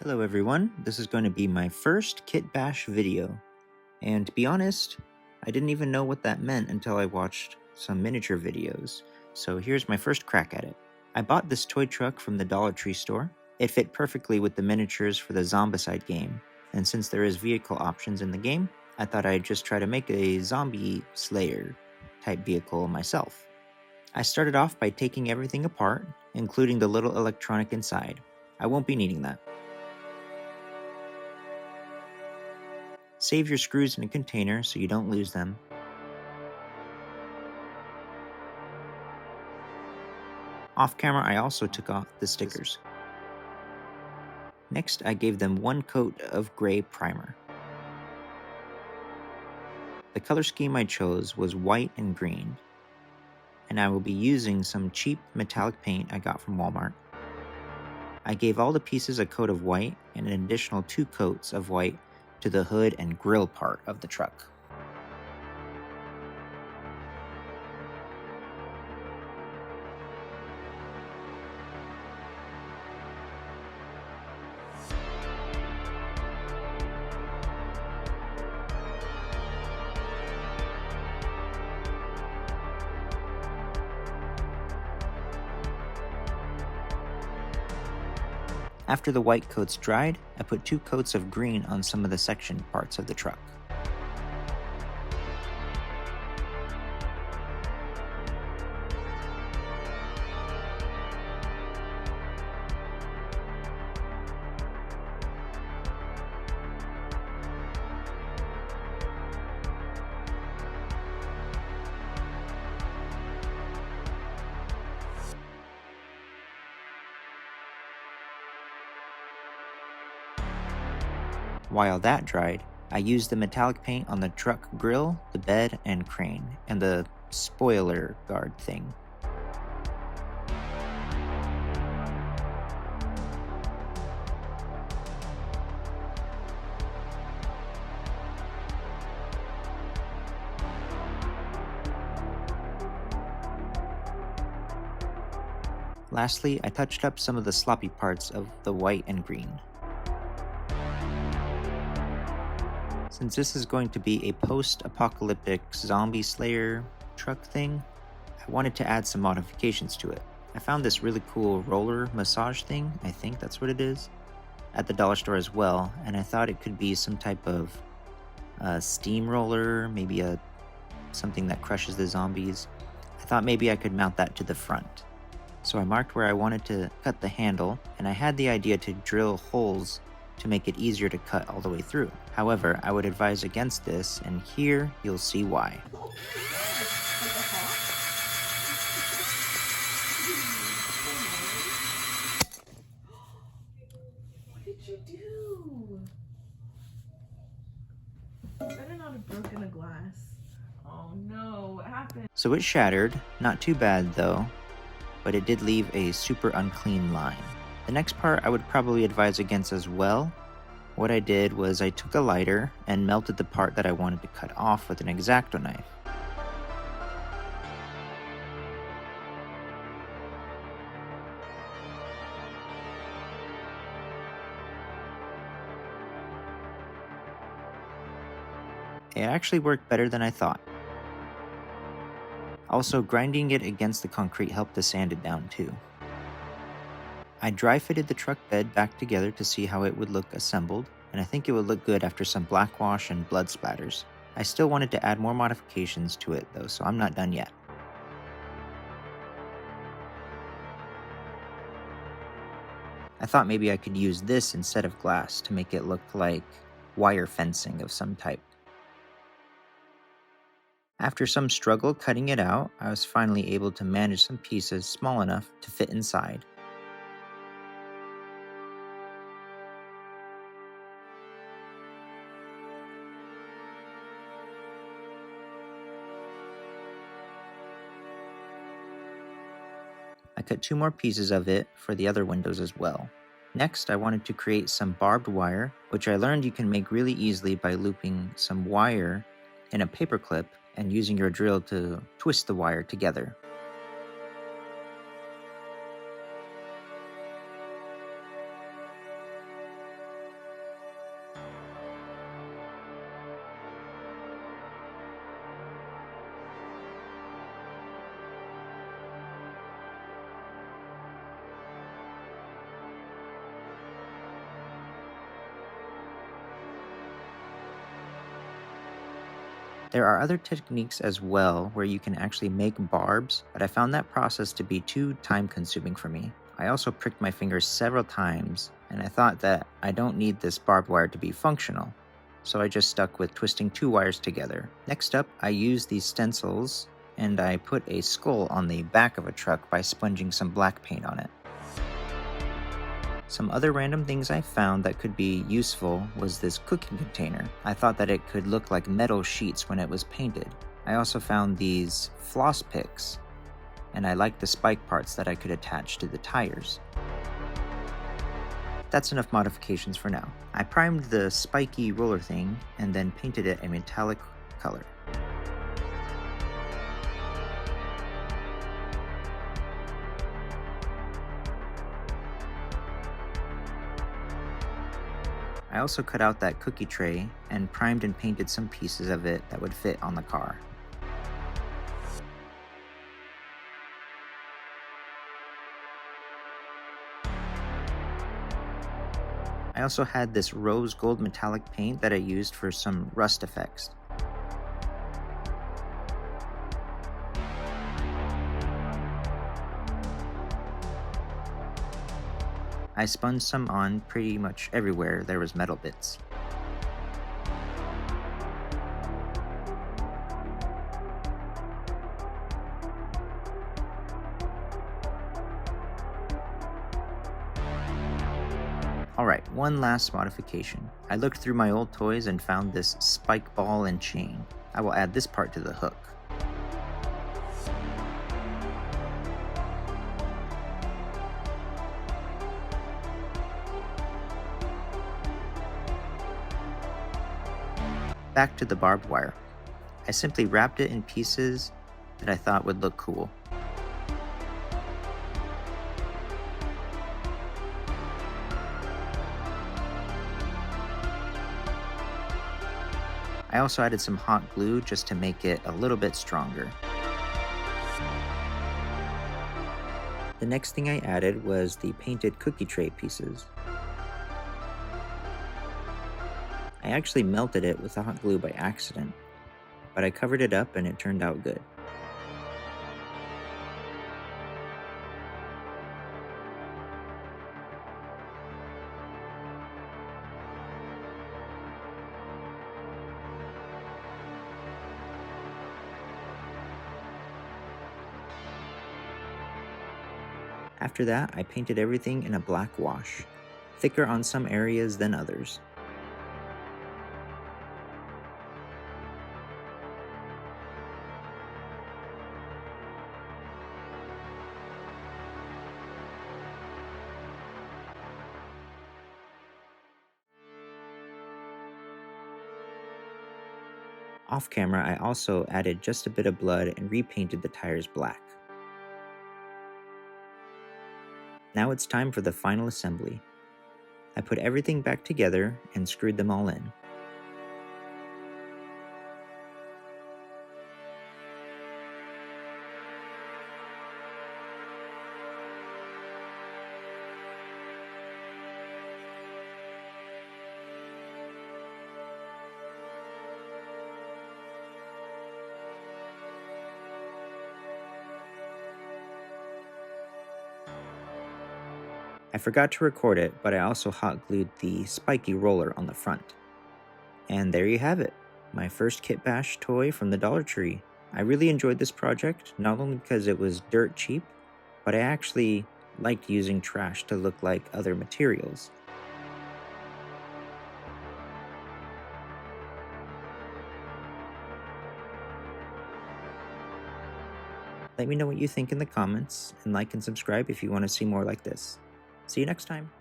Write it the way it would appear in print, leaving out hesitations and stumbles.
Hello everyone, this is going to be my first kit bash video, and to be honest, I didn't even know what that meant until I watched some miniature videos, so here's my first crack at it. I bought this toy truck from the Dollar Tree store. It fit perfectly with the miniatures for the Zombicide game, and since there is vehicle options in the game, I thought I'd just try to make a zombie slayer type vehicle myself. I started off by taking everything apart, including the little electronic inside. I won't be needing that. Save your screws in a container so you don't lose them. Off camera, I also took off the stickers. Next, I gave them one coat of gray primer. The color scheme I chose was white and green, and I will be using some cheap metallic paint I got from Walmart. I gave all the pieces a coat of white and an additional 2 coats of white to the hood and grill part of the truck. After the white coats dried, I put 2 coats of green on some of the section parts of the truck. While that dried, I used the metallic paint on the truck grill, the bed and crane, and the spoiler guard thing. Lastly, I touched up some of the sloppy parts of the white and green. Since this is going to be a post-apocalyptic zombie slayer truck thing, I wanted to add some modifications to it. I found this really cool roller massage thing, I think that's what it is, at the dollar store as well, and I thought it could be some type of steamroller, maybe something that crushes the zombies. I thought maybe I could mount that to the front. So I marked where I wanted to cut the handle, and I had the idea to drill holes to make it easier to cut all the way through. However, I would advise against this, and here you'll see why. What did you do? Better not have broken a glass. Oh no, what happened? So it shattered, not too bad though, but it did leave a super unclean line. The next part I would probably advise against as well. What I did was I took a lighter and melted the part that I wanted to cut off with an X-Acto knife. It actually worked better than I thought. Also, grinding it against the concrete helped to sand it down too. I dry fitted the truck bed back together to see how it would look assembled, and I think it would look good after some black wash and blood splatters. I still wanted to add more modifications to it though, so I'm not done yet. I thought maybe I could use this instead of glass to make it look like wire fencing of some type. After some struggle cutting it out, I was finally able to manage some pieces small enough to fit inside. I cut 2 more pieces of it for the other windows as well. Next, I wanted to create some barbed wire, which I learned you can make really easily by looping some wire in a paper clip and using your drill to twist the wire together. There are other techniques as well where you can actually make barbs, but I found that process to be too time-consuming for me. I also pricked my fingers several times, and I thought that I don't need this barbed wire to be functional, so I just stuck with twisting 2 wires together. Next up, I used these stencils, and I put a skull on the back of a truck by sponging some black paint on it. Some other random things I found that could be useful was this cooking container. I thought that it could look like metal sheets when it was painted. I also found these floss picks, and I liked the spike parts that I could attach to the tires. That's enough modifications for now. I primed the spiky roller thing and then painted it a metallic color. I also cut out that cookie tray and primed and painted some pieces of it that would fit on the car. I also had this rose gold metallic paint that I used for some rust effects. I spun some on pretty much everywhere there was metal bits. Alright, one last modification. I looked through my old toys and found this spike ball and chain. I will add this part to the hook. Back to the barbed wire. I simply wrapped it in pieces that I thought would look cool. I also added some hot glue just to make it a little bit stronger. The next thing I added was the painted cookie tray pieces. I actually melted it with the hot glue by accident, but I covered it up and it turned out good. After that, I painted everything in a black wash, thicker on some areas than others. Off camera, I also added just a bit of blood and repainted the tires black. Now it's time for the final assembly. I put everything back together and screwed them all in. I forgot to record it, but I also hot glued the spiky roller on the front. And there you have it, my first Kit Bash toy from the Dollar Tree. I really enjoyed this project, not only because it was dirt cheap, but I actually liked using trash to look like other materials. Let me know what you think in the comments, and like and subscribe if you want to see more like this. See you next time.